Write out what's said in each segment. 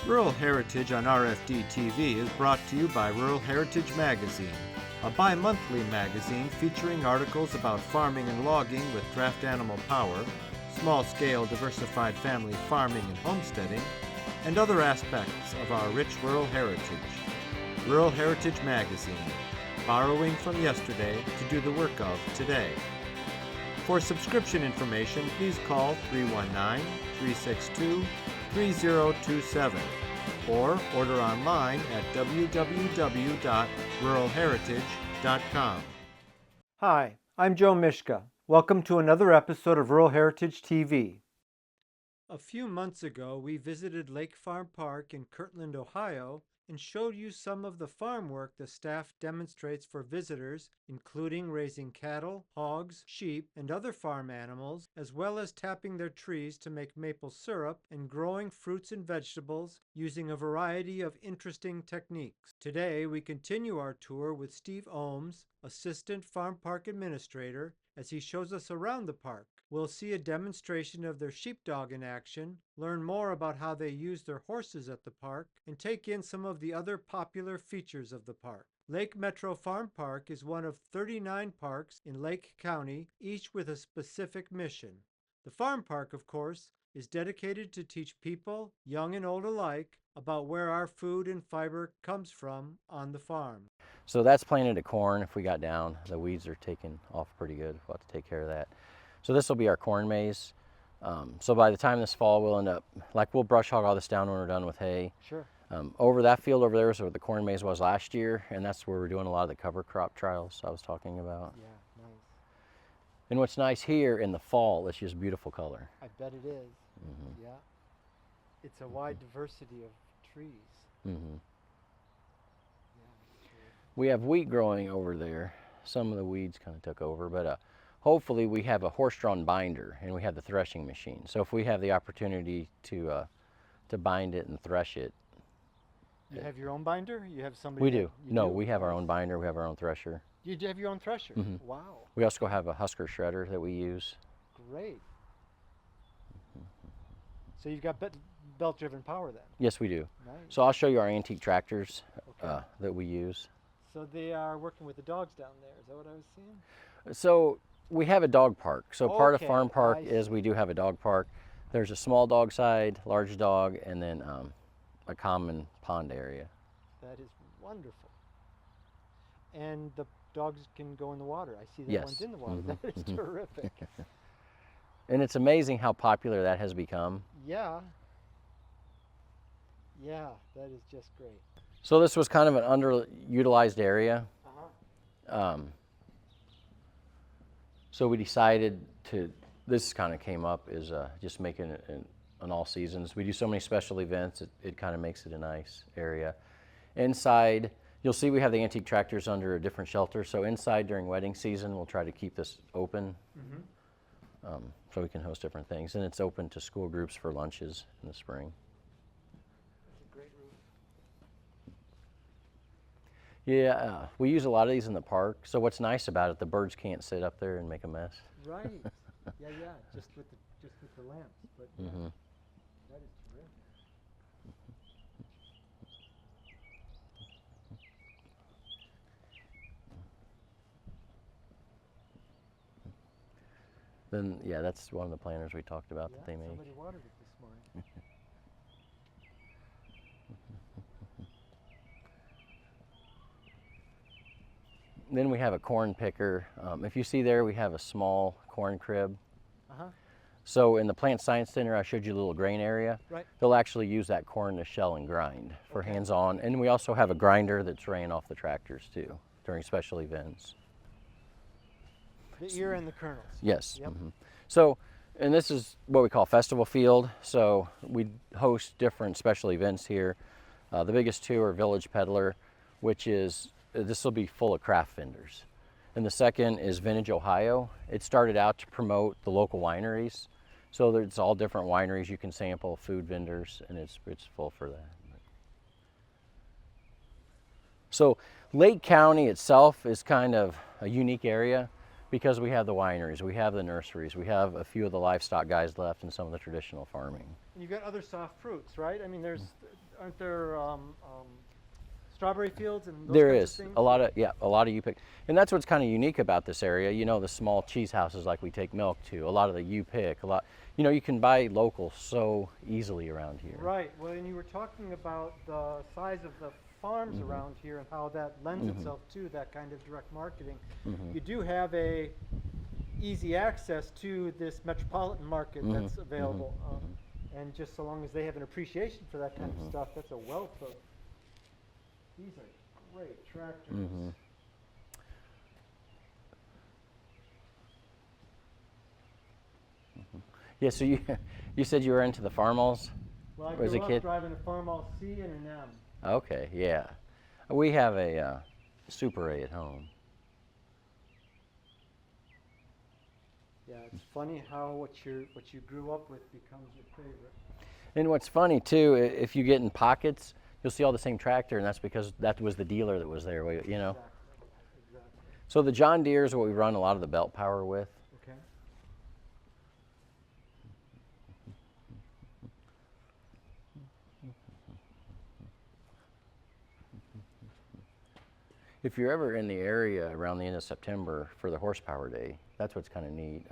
Rural Heritage on RFD TV is brought to you by Rural Heritage Magazine, a bi-monthly magazine featuring articles about farming and logging with draft animal power, small-scale diversified family farming and homesteading, and other aspects of our rich rural heritage. Rural Heritage Magazine, borrowing from yesterday to do the work of today. For subscription information, please call 319-362-3027 or order online at www.ruralheritage.com. Hi, I'm Joe Mishka. Welcome to another episode of Rural Heritage TV. A few months ago, we visited Lake FarmPark in Kirtland, Ohio, and showed you some of the farm work the staff demonstrates for visitors, including raising cattle, hogs, sheep, and other farm animals, as well as tapping their trees to make maple syrup and growing fruits and vegetables using a variety of interesting techniques. Today, we continue our tour with Steve Ohmes, Assistant Farm Park Administrator, as he shows us around the park. We'll see a demonstration of their sheepdog in action, learn more about how they use their horses at the park, and take in some of the other popular features of the park. Lake Metro FarmPark is one of 39 parks in Lake County, each with a specific mission. The farm park, of course, is dedicated to teach people, young and old alike, about where our food and fiber comes from on the farm. So that's planted to corn. If we got down, the weeds are taking off pretty good. We'll have to take care of that. So this will be our corn maze. So by the time this fall, we'll end up, we'll brush hog all this down when we're done with hay. Sure. Over that field over there is where the corn maze was last year, and that's where we're doing a lot of the cover crop trials I was talking about. Yeah, nice. And what's nice here in the fall, it's just beautiful color. I bet it is. Mm-hmm. Yeah. It's a wide diversity of trees. Mm-hmm. We have wheat growing over there. Some of the weeds kind of took over, but hopefully we have a horse-drawn binder and we have the threshing machine. So if we have the opportunity to bind it and thresh it. You have your own binder? You have somebody? We do. No, we have our own binder. We have our own thresher. You have your own thresher? Mm-hmm. Wow. We also have a husker shredder that we use. Great. So you've got belt-driven power then? Yes, we do. Nice. So I'll show you our antique tractors that we use. So they are working with the dogs down there. Is that what I was seeing? So we have a dog park. So part of Farm Park I is we do have a dog park. There's a small dog side, large dog, and then a common pond area. That is wonderful. And the dogs can go in the water. I see that Yes. one's in the water. Mm-hmm. That is terrific. And it's amazing how popular that has become. Yeah. Yeah, that is just great. So this was kind of an underutilized area. Uh-huh. So we decided this kind of came up, is just making it an all seasons. We do so many special events, it kind of makes it a nice area. Inside, you'll see we have the antique tractors under a different shelter. So inside during wedding season, we'll try to keep this open. Mm-hmm. So we can host different things. And it's open to school groups for lunches in the spring. That's a great roof. Yeah, we use a lot of these in the park. So what's nice about it, the birds can't sit up there and make a mess. Right. Yeah, just with the lamps. But yeah, Mm-hmm. that is terrific. Then, yeah, that's one of the planters we talked about that they make. Somebody watered it this morning. Then we have a corn picker. If you see there, we have a small corn crib. Uh-huh. So in the Plant Science Center, I showed you a little grain area. Right. They'll actually use that corn to shell and grind for hands-on. And we also have a grinder that's ran off the tractors too during special events. The ear and the kernels. Yes. Yep. Mm-hmm. So, and this is what we call festival field. So we host different special events here. The biggest two are Village Peddler, which is, this will be full of craft vendors. And the second is Vintage Ohio. It started out to promote the local wineries. So it's all different wineries you can sample, food vendors, and it's full for that. So Lake County itself is kind of a unique area because we have the wineries, we have the nurseries, we have a few of the livestock guys left and some of the traditional farming. And you've got other soft fruits, right? I mean, there's aren't there strawberry fields and those There kinds is of things? a lot of, yeah, a lot of U-pick. And that's what's kind of unique about this area. You know, the small cheese houses like we take milk to, a lot of the U-pick, a lot, you know, you can buy local so easily around here. Right. Well, and you were talking about the size of the farms around here and how that lends itself to that kind of direct marketing. You do have a easy access to this metropolitan market that's available. And just so long as they have an appreciation for that kind of stuff, that's a wealth of. These are great tractors. Yeah, so you said you were into the farmals Well, I as a grew kid? up driving a Farmall C and an M. Okay, yeah. We have a Super A at home. Yeah, it's funny how what you grew up with becomes your favorite. And what's funny too, if you get in pockets, you'll see all the same tractor, and that's because that was the dealer that was there, you know. Exactly. So the John Deere is what we run a lot of the belt power with. Okay. If you're ever in the area around the end of September for the horsepower day, that's what's kind of neat.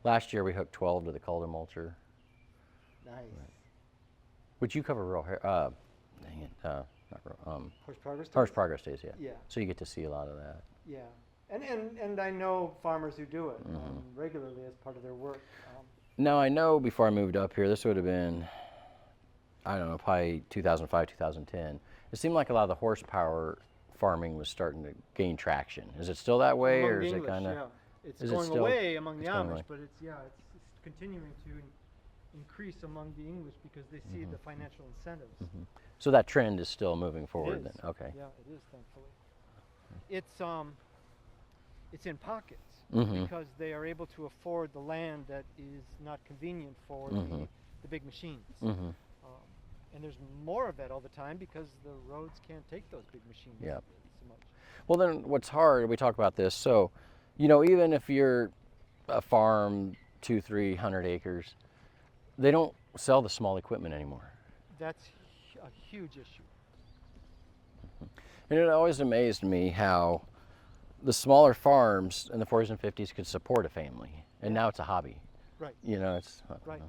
Last year we hooked 12 to the Calder mulcher. Nice. Which you cover real, dang it, not real, Horse progress. Horse Progress Days, yeah. Yeah. So you get to see a lot of that. Yeah, and I know farmers who do it regularly as part of their work. Now I know before I moved up here, this would have been, I don't know, probably 2005, 2010. It seemed like a lot of the horsepower farming was starting to gain traction. Is it still that way, Among or the is English, it kind of? yeah. It's is it going still- away among the it's going Amish, away. but it's continuing to increase among the English because they see the financial incentives. So that trend is still moving forward It then? is. Okay. Yeah, it is, thankfully. It's in pockets because they are able to afford the land that is not convenient for the big machines. And there's more of that all the time because the roads can't take those big machines Yep. so much. Well, then what's hard, we talk about this, so, you know, even if you're a farm, 200-300 acres, they don't sell the small equipment anymore. That's a huge issue. And it always amazed me how the smaller farms in the 40s and 50s could support a family, and now it's a hobby. Right. You know, it's Right.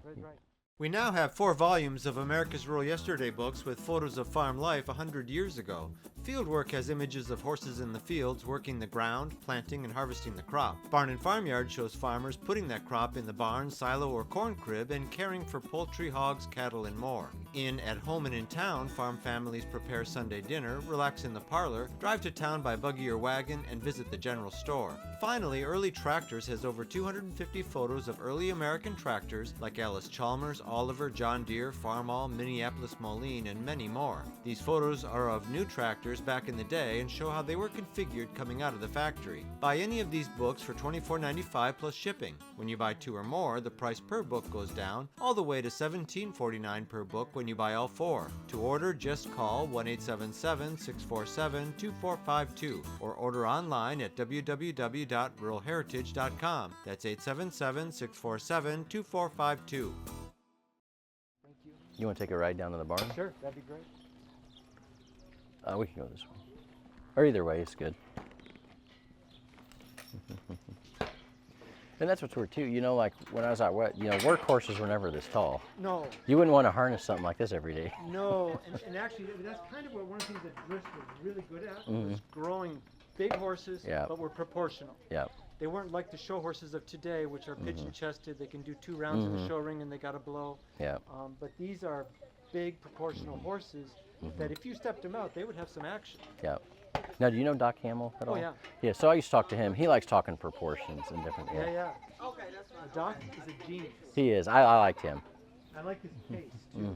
We now have 4 volumes of America's Rural Yesterday books with photos of farm life 100 years ago. Fieldwork has images of horses in the fields working the ground, planting and harvesting the crop. Barn and Farmyard shows farmers putting that crop in the barn, silo, or corn crib and caring for poultry, hogs, cattle, and more. In At Home and in Town, farm families prepare Sunday dinner, relax in the parlor, drive to town by buggy or wagon, and visit the general store. Finally, Early Tractors has over 250 photos of early American tractors like Alice Chalmers, Oliver, John Deere, Farmall, Minneapolis Moline, and many more. These photos are of new tractors back in the day and show how they were configured coming out of the factory. Buy any of these books for $24.95 plus shipping. When you buy 2 or more, the price per book goes down, all the way to $17.49 per book when you buy all 4. To order, just call 1-877-647-2452 or order online at www.ruralheritage.com. That's 877-647-2452. You want to take a ride down to the barn? Sure, that'd be great. We can go this way. Or either way, it's good. And that's what's weird too. You know, like when I was out west, you know, workhorses were never this tall. No, You wouldn't want to harness something like this every day. no, and actually that's kind of what one of the things that Drift was really good at was growing big horses, Yeah. but were proportional. Yeah. They weren't like the show horses of today, which are pigeon-chested. They can do 2 rounds in the show ring and they got to blow. Yeah. But these are big proportional horses that if you stepped them out, they would have some action. Yeah. Now, do you know Doc Hamill at Oh, all? yeah. Yeah, so I used to talk to him. He likes talking proportions and different, Yeah. The doc is a genius. He is. I liked him. I like his pace too.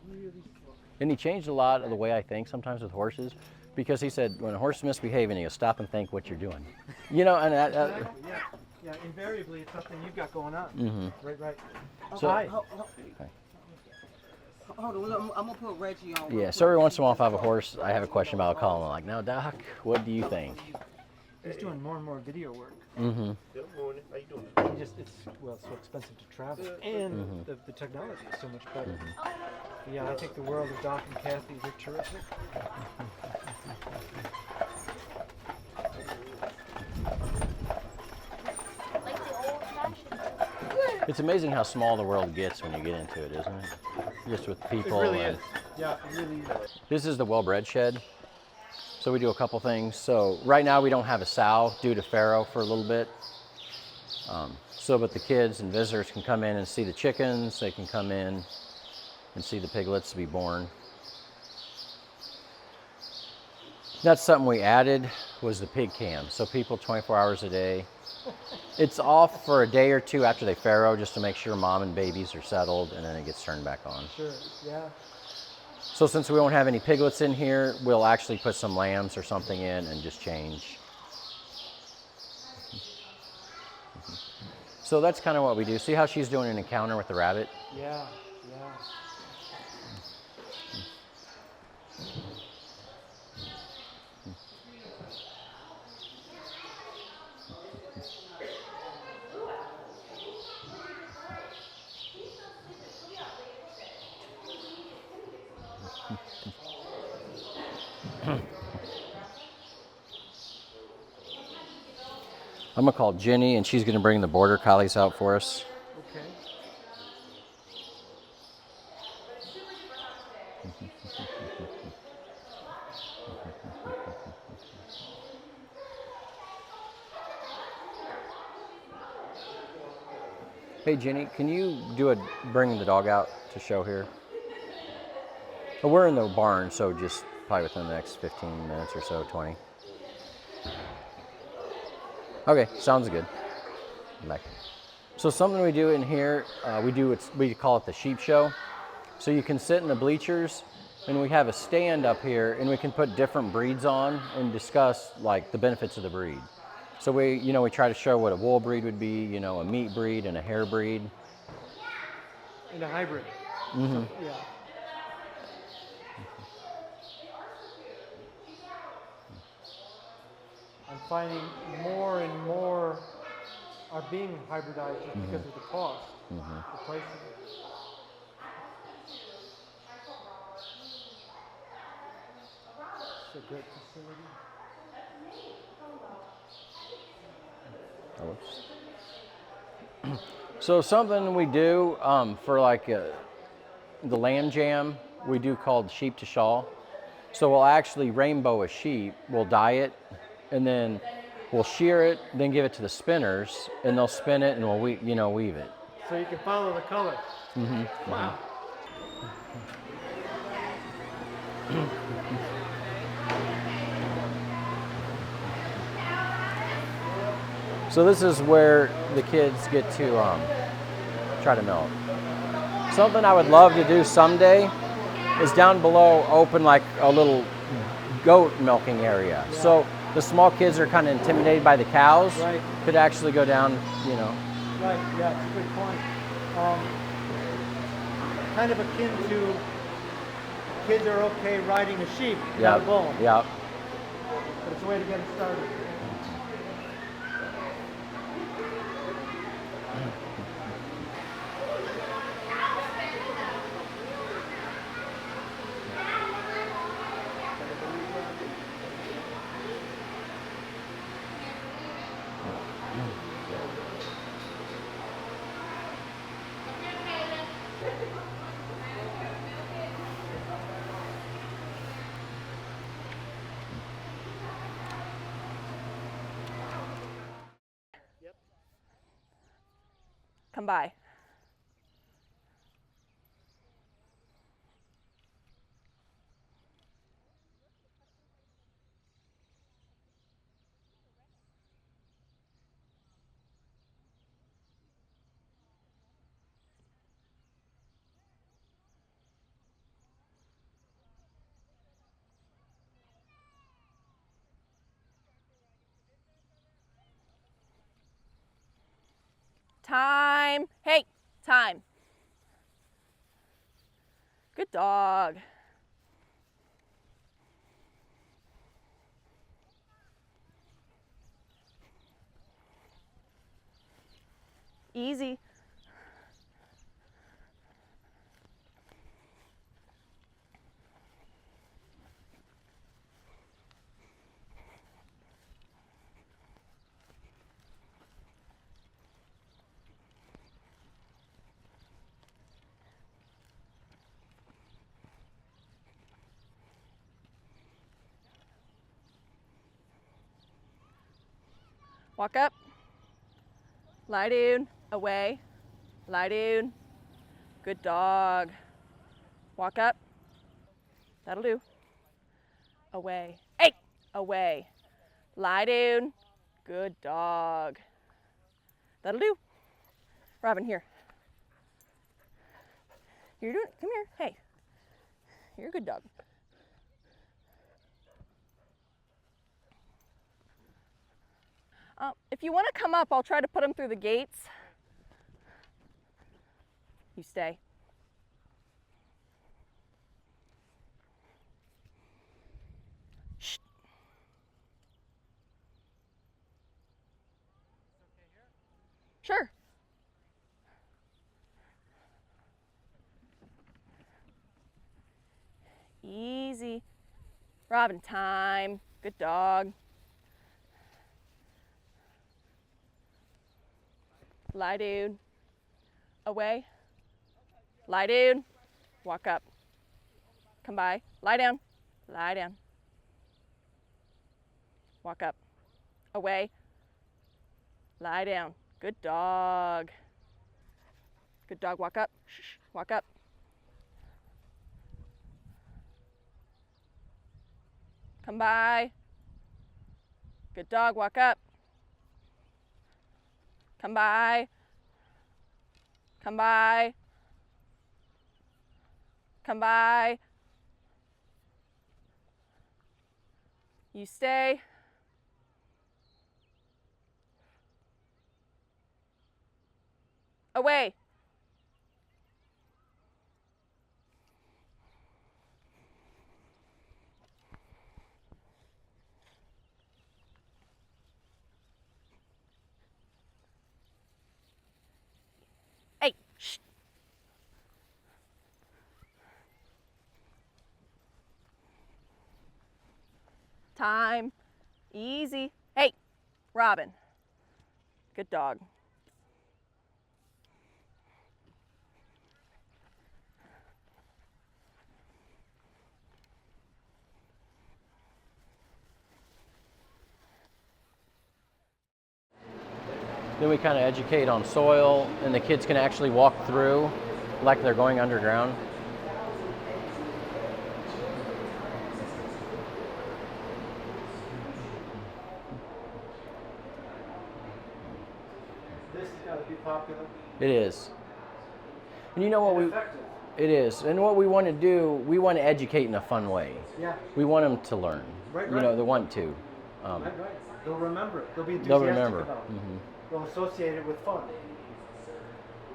Really slow. And he changed a lot of the way I think sometimes with horses, because he said when a horse is misbehaving, you stop and think what you're doing. You know, and Yeah, invariably it's something you've got going on. Right. So- Hi. Hold on, I'm gonna put Reggie on. yeah, so every once in a while if I have a horse, I have a question about, I'll call him. I'm like, now Doc, what do you think? He's doing more and more video work. Mm-hmm. Good morning. How you doing? It's so expensive to travel, and the technology is so much better. Yeah, I think the world of Doc and Kathy, they're terrific. It's amazing how small the world gets when you get into it, isn't it? Just with people. It really is. Yeah, it really is. This is the well-bred shed. So we do a couple things. So right now we don't have a sow due to farrow for a little bit. But the kids and visitors can come in and see the chickens. They can come in and see the piglets be born. That's something we added, was the pig cam. So people 24 hours a day. It's off for a day or two after they farrow just to make sure mom and babies are settled, and then it gets turned back on. Sure, yeah. So since we won't have any piglets in here, we'll actually put some lambs or something in and just change. So that's kind of what we do. See how she's doing an encounter with the rabbit? Yeah, yeah. I'm gonna call Jenny and she's gonna bring the border collies out for us. Okay. Hey Jenny, can you bring the dog out to show here? Well, we're in the barn, so just probably within the next 15 minutes or so, 20. Okay, sounds good. I'm back. So something we do in here, we call it the sheep show. So you can sit in the bleachers, and we have a stand up here, and we can put different breeds on and discuss like the benefits of the breed. So we try to show what a wool breed would be, a meat breed and a hair breed. And a hybrid. Mm-hmm. Yeah. I'm finding more and more are being hybridized just because of the cost, the pricing. It's a great facility. So something we do for like the lamb jam, we do called sheep to shawl. So we'll actually rainbow a sheep, we'll dye it, and then we'll shear it, then give it to the spinners, and they'll spin it and we'll weave it. So you can follow the color. Mm-hmm. Wow. So this is where the kids get to try to milk. Something I would love to do someday is down below open like a little goat milking area. Yeah. So the small kids are kind of intimidated by the cows. Right. Could actually go down, Right, yeah, it's a good point. Kind of akin to kids are okay riding a sheep, not a bull. Yeah. But it's a way to get them started. Come by. Time. Hey, time. Good dog. Easy. Walk up. Lie down. Away. Lie down. Good dog. Walk up. That'll do. Away. Hey! Away. Lie down. Good dog. That'll do. Robin, here. You're doing it. Come here. Hey. You're a good dog. If you want to come up, I'll try to put him through the gates. You stay. Shh. Sure. Easy. Robin, time. Good dog. Lie down. Away. Lie down. Walk up. Come by. Lie down. Lie down. Walk up. Away. Lie down. Good dog. Good dog. Walk up. Shh. Walk up. Come by. Good dog. Walk up. Come by. Come by. Come by. You stay. Away. Hey, shh. Time. Easy. Hey, Robin. Good dog. Then we kind of educate on soil, and the kids can actually walk through like they're going underground. This has got to be popular. It is. And you know what Effective. it is. And what we want to do, we want to educate in a fun way. Yeah. We want them to learn. Right, You know, right. they want to. Right, right. They'll remember it. They'll be They'll enthusiastic remember. about it. Mm-hmm. They'll associate it with fun.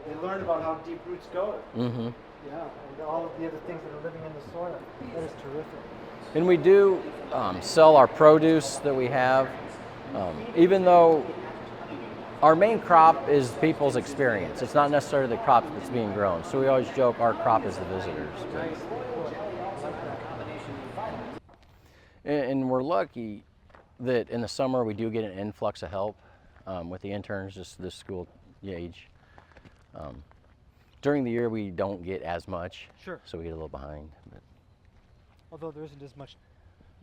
They learn about how deep roots go. Mm-hmm. Yeah, and all of the other things that are living in the soil. That is terrific. And we do sell our produce that we have, even though our main crop is people's experience. It's not necessarily the crop that's being grown. So we always joke our crop is the visitors. Nice. And we're lucky that in the summer we do get an influx of help with the interns, just this school age. During the year we don't get as much, Sure. so we get a little behind. But Although there isn't as much,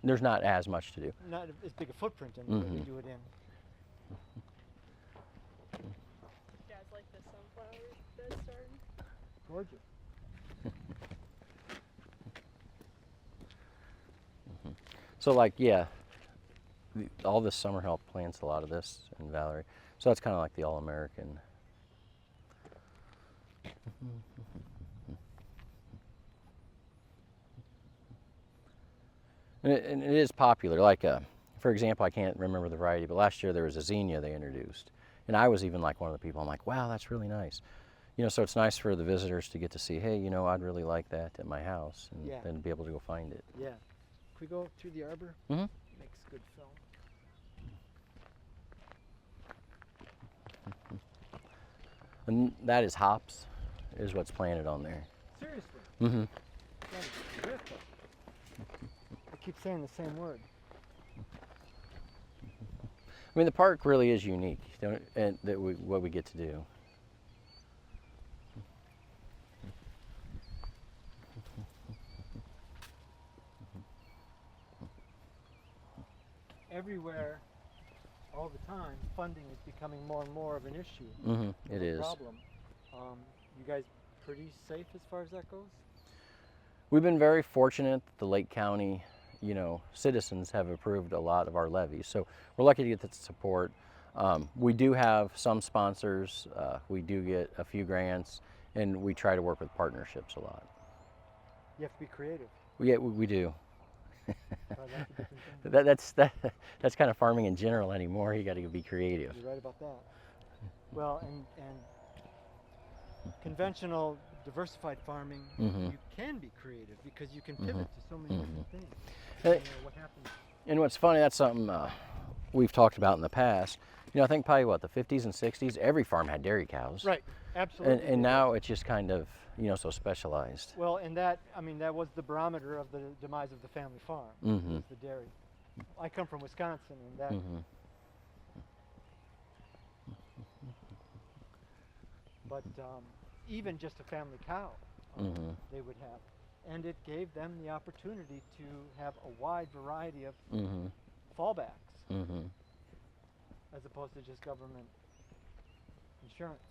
there's not as much to do. not as big a footprint in what we Mhm. do it in. You guys like the sunflower bed starting? Gorgeous. So like, yeah, all this summer help plants a lot of this in Valerie. So that's kind of like the All-American. And it is popular. Like, for example, I can't remember the variety, but last year there was a zinnia they introduced. And I was even like one of the people, I'm like, wow, that's really nice. You know, so it's nice for the visitors to get to see, hey, you know, I'd really like that at my house, and Yeah. then be able to go find it. Yeah. Can we go through the arbor? Mhm. Makes good film. And that is hops, is what's planted on there. Seriously? Mm-hmm. That is terrific. I keep saying the same word. I mean, the park really is unique, and what we get to do. Everywhere, all the time, funding is becoming more and more of an issue. Mm-hmm. It is. Problem. You guys pretty safe as far as that goes? We've been very fortunate that the Lake County, citizens have approved a lot of our levies. So we're lucky to get that support. We do have some sponsors. We do get a few grants, and we try to work with partnerships a lot. You have to be creative. We do. Try lots of different things. That's kind of farming in general anymore. You got to be creative. You're right about that. Well, and conventional diversified farming, you can be creative because you can pivot to so many different things. What happens? And what's funny, that's something we've talked about in the past. I think probably the 50s and 60s, every farm had dairy cows. Right, absolutely. And now it's just kind of, so specialized. Well, and that was the barometer of the demise of the family farm, was the dairy. I come from Wisconsin, and that but even just a family cow, they would have. And it gave them the opportunity to have a wide variety of fallbacks, as opposed to just government insurance.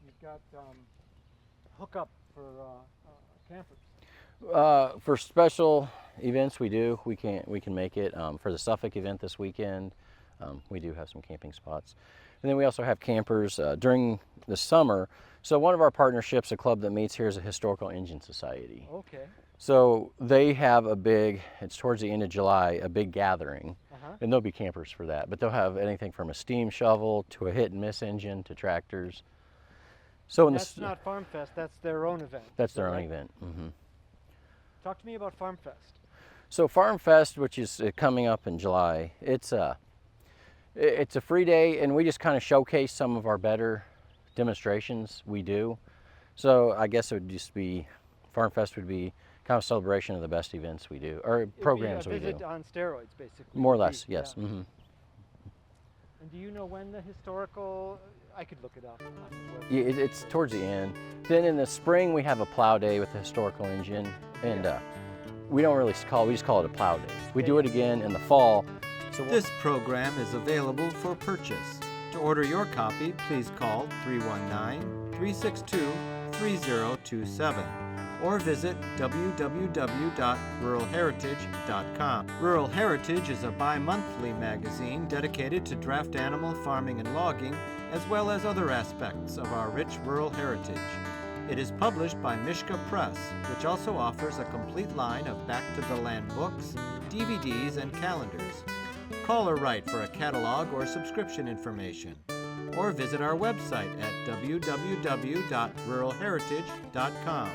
You've got hookup for campers. For special events, we do. We can make it. For the Suffolk event this weekend, we do have some camping spots. And then we also have campers during the summer. So one of our partnerships, a club that meets here, is a Historical Engine Society. Okay. So they have it's towards the end of July, a big gathering. And there'll be campers for that. But they'll have anything from a steam shovel to a hit and miss engine to tractors. So that's not Farm Fest, that's their own event. That's their own event. Talk to me about Farm Fest. So Farm Fest, which is coming up in July, it's a free day, and we just kind of showcase some of our better demonstrations we do. So I guess it would just be, Farm Fest would be kind of a celebration of the best events we do, or programs we do. It'd be a visit on steroids, basically. More or less, yes. Yeah. And do you know when the historical, I could look it up. Yeah, it's towards the end. Then in the spring, we have a plow day with the historical engine, and we just call it a plow day. We do it again in the fall. So This program is available for purchase. To order your copy, please call 319-362-3027 or visit www.ruralheritage.com. Rural Heritage is a bi-monthly magazine dedicated to draft animal farming and logging, as well as other aspects of our rich rural heritage. It is published by Mishka Press, which also offers a complete line of Back to the Land books, DVDs, and calendars. Call or write for a catalog or subscription information, or visit our website at www.ruralheritage.com.